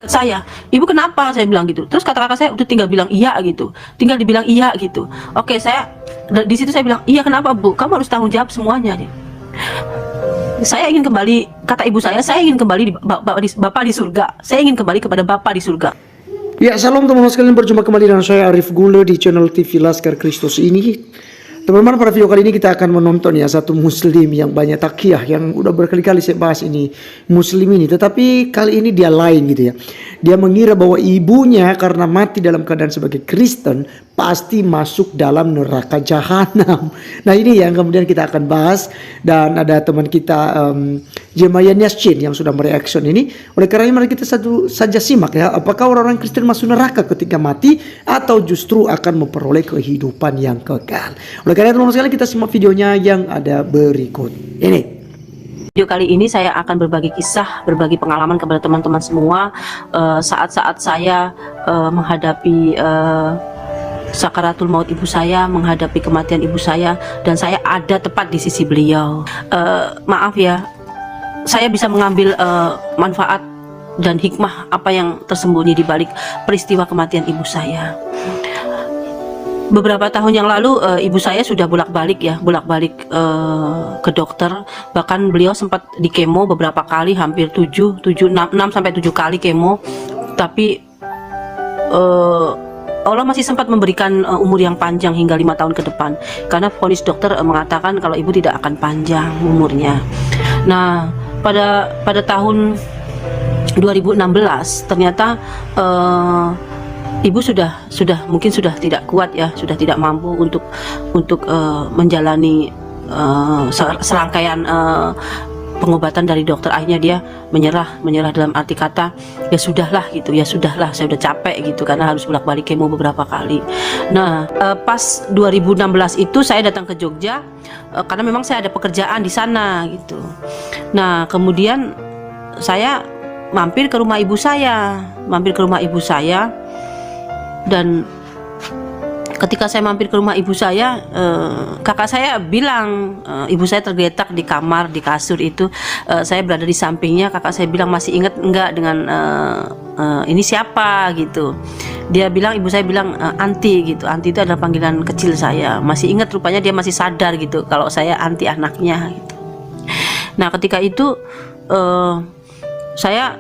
saya, "Ibu kenapa?" Saya bilang gitu. Terus kata kakak saya, "Udah tinggal bilang iya," gitu. Tinggal dibilang iya gitu. Oke, di situ saya bilang, "Iya kenapa, Bu? Kamu harus tanggung jawab semuanya." Saya ingin kembali, kata ibu saya ingin kembali di Bapak di surga. Saya ingin kembali kepada Bapak di surga. Ya, salam teman-teman sekalian, berjumpa kembali dengan saya Arif Gule di channel TV Laskar Kristus ini. Teman-teman, pada video kali ini kita akan menonton ya satu muslim yang banyak takiyah, yang udah berkali-kali saya bahas ini muslim ini, tetapi kali ini dia lain gitu ya. Dia mengira bahwa ibunya karena mati dalam keadaan sebagai Kristen pasti masuk dalam neraka jahanam. Nah, ini yang kemudian kita akan bahas, dan ada teman kita Jemayan Yassin yang sudah mereaction ini. Oleh karena mari kita satu saja simak ya, apakah orang-orang Kristen masuk neraka ketika mati atau justru akan memperoleh kehidupan yang kekal. Oleh karena teman-teman sekalian, kita simak videonya yang ada berikut ini. Video kali ini saya akan berbagi kisah, berbagi pengalaman kepada teman-teman semua saat-saat saya menghadapi sakaratul maut ibu saya, menghadapi kematian ibu saya, dan saya ada tepat di sisi beliau. Maaf ya, saya bisa mengambil manfaat dan hikmah apa yang tersembunyi di balik peristiwa kematian ibu saya. Beberapa tahun yang lalu ibu saya sudah bolak-balik ke dokter. Bahkan beliau sempat di kemo beberapa kali, hampir 6 sampai 7 kali kemo. Tapi Allah masih sempat memberikan umur yang panjang hingga 5 tahun ke depan, karena vonis dokter mengatakan kalau ibu tidak akan panjang umurnya. Nah, pada tahun 2016 ternyata ibu mungkin sudah tidak kuat ya, sudah tidak mampu untuk menjalani serangkaian pengobatan dari dokter. Akhirnya dia menyerah dalam arti kata ya sudahlah gitu, ya sudahlah, saya udah capek gitu, karena harus bolak-balik kemo beberapa kali. Nah, pas 2016 itu saya datang ke Jogja karena memang saya ada pekerjaan di sana gitu. Nah, kemudian saya mampir ke rumah ibu saya, dan ketika saya mampir ke rumah ibu saya, kakak saya bilang, ibu saya tergeletak di kamar, di kasur itu, saya berada di sampingnya. Kakak saya bilang, "Masih ingat enggak dengan ini siapa?" gitu. Ibu saya bilang, "Anti" gitu. Anti itu adalah panggilan kecil saya. Masih ingat, rupanya dia masih sadar gitu kalau saya Anti anaknya gitu. Nah, ketika itu saya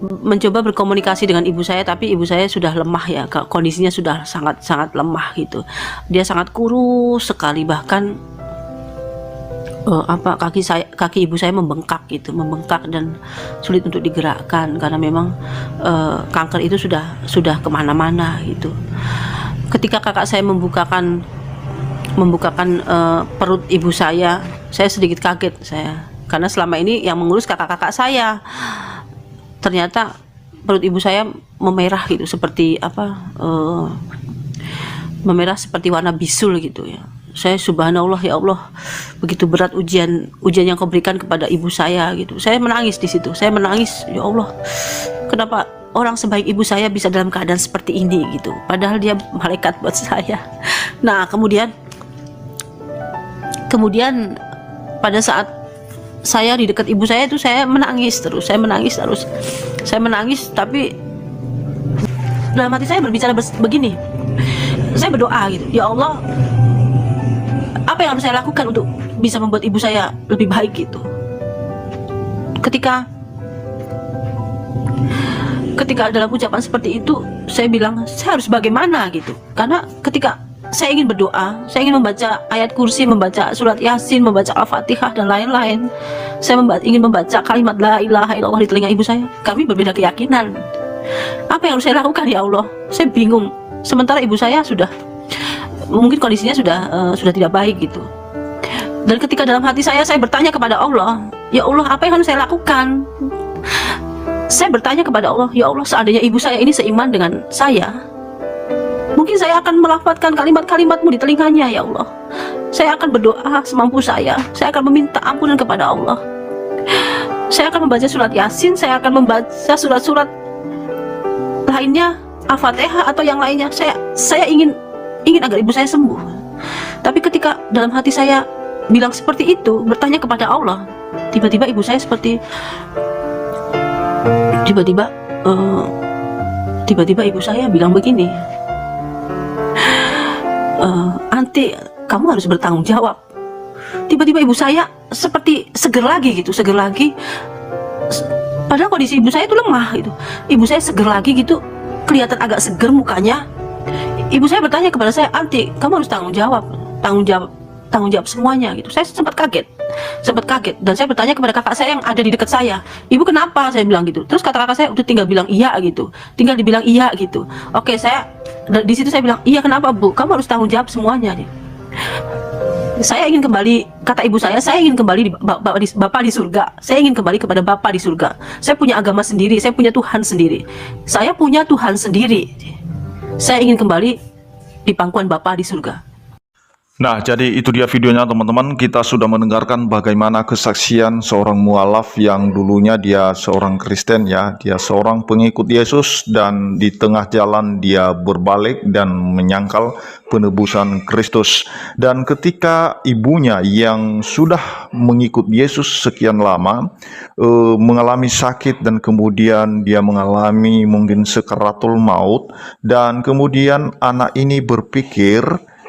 mencoba berkomunikasi dengan ibu saya, tapi ibu saya sudah lemah ya, kondisinya sudah sangat lemah gitu. Dia sangat kurus sekali, bahkan kaki ibu saya membengkak dan sulit untuk digerakkan, karena memang kanker itu sudah kemana-mana gitu. Ketika kakak saya membukakan perut ibu saya sedikit kaget karena selama ini yang mengurus kakak-kakak saya. Ternyata perut ibu saya memerah gitu, seperti memerah seperti warna bisul gitu ya. Saya subhanallah, ya Allah, begitu berat ujian yang kau berikan kepada ibu saya gitu. Saya menangis di situ. Saya menangis, ya Allah, kenapa orang sebaik ibu saya bisa dalam keadaan seperti ini gitu, padahal dia malaikat buat saya. Nah, kemudian pada saat saya di dekat ibu saya itu, saya menangis terus, tapi dalam hati saya berbicara begini, saya berdoa gitu, ya Allah, apa yang harus saya lakukan untuk bisa membuat ibu saya lebih baik gitu. Ketika dalam ucapan seperti itu, saya bilang, saya harus bagaimana gitu, karena ketika saya ingin berdoa, saya ingin membaca ayat kursi, membaca surat Yasin, membaca Al-Fatihah dan lain-lain. Saya ingin membaca kalimat la ilaha illallah di telinga ibu saya. Kami berbeda keyakinan. Apa yang harus saya lakukan, ya Allah? Saya bingung. Sementara ibu saya mungkin kondisinya sudah tidak baik gitu. Dan ketika dalam hati saya bertanya kepada Allah, ya Allah, apa yang harus saya lakukan? Saya bertanya kepada Allah, ya Allah, seandainya ibu saya ini seiman dengan saya, mungkin saya akan melafazkan kalimat-kalimat-Mu di telinganya, ya Allah. Saya akan berdoa semampu saya akan meminta ampunan kepada Allah. Saya akan membaca surat Yasin, saya akan membaca surat-surat lainnya, Al-Fatihah atau yang lainnya. Saya ingin agar ibu saya sembuh. Tapi ketika dalam hati saya bilang seperti itu, bertanya kepada Allah, tiba-tiba ibu saya tiba-tiba ibu saya bilang begini, "Anti, kamu harus bertanggung jawab." Tiba-tiba ibu saya seperti seger lagi gitu, seger lagi. Padahal kondisi ibu saya itu lemah gitu. Ibu saya seger lagi gitu, kelihatan agak seger mukanya. Ibu saya bertanya kepada saya, "Anti, kamu harus tanggung jawab semuanya," gitu. Saya sempat kaget, dan saya bertanya kepada kakak saya yang ada di dekat saya, "Ibu kenapa?" Saya bilang gitu. Terus kata kakak saya, "Udah tinggal bilang iya gitu, tinggal dibilang iya gitu." Oke, di situ saya bilang, "Iya kenapa Bu? Kamu harus tanggung jawab semuanya." Saya ingin kembali, kata ibu saya ingin kembali Bapak di surga. Saya ingin kembali kepada Bapak di surga. Saya punya agama sendiri, saya punya Tuhan sendiri. Saya punya Tuhan sendiri. Saya ingin kembali di pangkuan Bapa di surga. Nah, jadi itu dia videonya teman-teman. Kita sudah mendengarkan bagaimana kesaksian seorang mualaf yang dulunya dia seorang Kristen ya. Dia seorang pengikut Yesus dan di tengah jalan dia berbalik dan menyangkal penebusan Kristus. Dan ketika ibunya yang sudah mengikut Yesus sekian lama mengalami sakit dan kemudian dia mengalami mungkin sakaratul maut, dan kemudian anak ini berpikir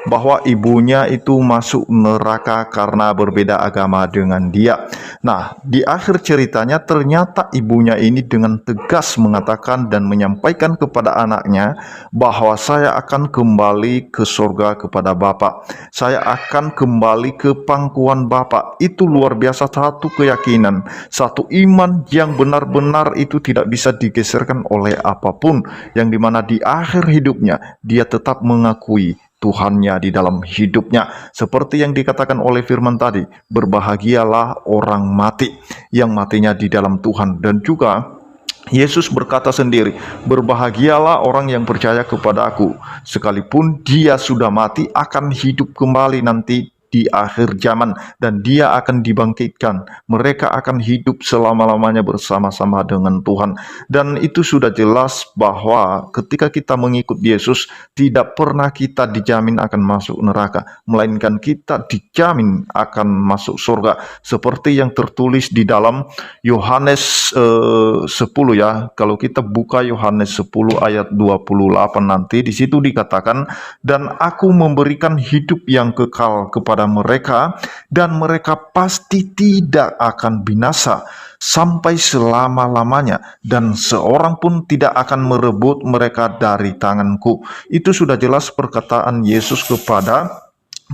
bahwa ibunya itu masuk neraka karena berbeda agama dengan dia. Nah, di akhir ceritanya ternyata ibunya ini dengan tegas mengatakan dan menyampaikan kepada anaknya bahwa saya akan kembali ke surga kepada Bapa. Saya akan kembali ke pangkuan Bapa. Itu luar biasa, satu keyakinan, satu iman yang benar-benar itu tidak bisa digeserkan oleh apapun, yang dimana di akhir hidupnya dia tetap mengakui Tuhannya di dalam hidupnya. Seperti yang dikatakan oleh firman tadi, berbahagialah orang mati yang matinya di dalam Tuhan. Dan juga Yesus berkata sendiri, berbahagialah orang yang percaya kepada Aku, sekalipun dia sudah mati akan hidup kembali nanti di akhir zaman, dan dia akan dibangkitkan. Mereka akan hidup selama-lamanya bersama-sama dengan Tuhan. Dan itu sudah jelas bahwa ketika kita mengikut Yesus, tidak pernah kita dijamin akan masuk neraka, melainkan kita dijamin akan masuk surga. Seperti yang tertulis di dalam Yohanes 10 ya. Kalau kita buka Yohanes 10 ayat 28 nanti, di situ dikatakan, dan Aku memberikan hidup yang kekal kepada mereka, dan mereka pasti tidak akan binasa sampai selama-lamanya, dan seorang pun tidak akan merebut mereka dari tanganku. Itu sudah jelas perkataan Yesus kepada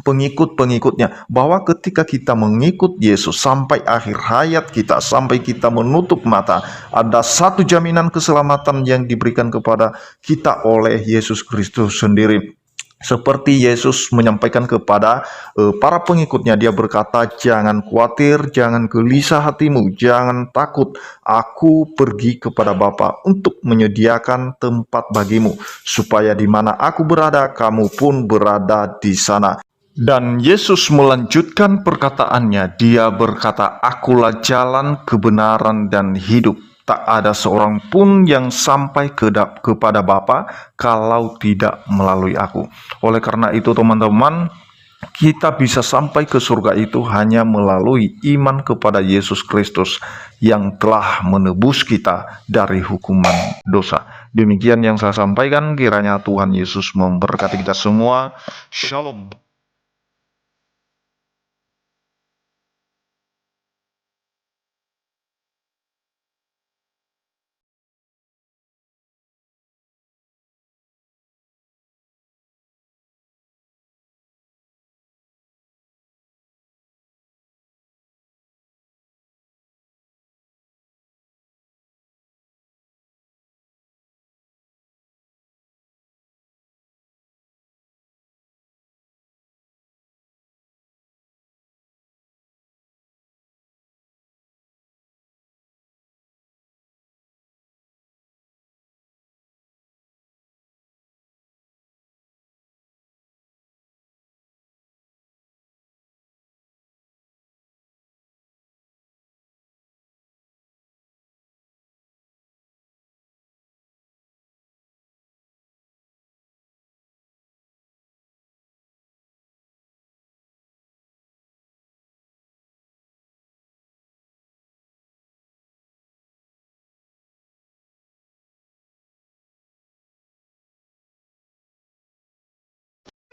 pengikut-pengikutnya, bahwa ketika kita mengikut Yesus sampai akhir hayat kita, sampai kita menutup mata, ada satu jaminan keselamatan yang diberikan kepada kita oleh Yesus Kristus sendiri. Seperti Yesus menyampaikan kepada para pengikutnya, dia berkata, jangan khawatir, jangan gelisah hatimu, jangan takut. Aku pergi kepada Bapa untuk menyediakan tempat bagimu, supaya di mana Aku berada, kamu pun berada di sana. Dan Yesus melanjutkan perkataannya, dia berkata, Akulah jalan, kebenaran, dan hidup. Tak ada seorang pun yang sampai kepada Bapa kalau tidak melalui Aku. Oleh karena itu teman-teman, kita bisa sampai ke surga itu hanya melalui iman kepada Yesus Kristus yang telah menebus kita dari hukuman dosa. Demikian yang saya sampaikan, kiranya Tuhan Yesus memberkati kita semua. Shalom.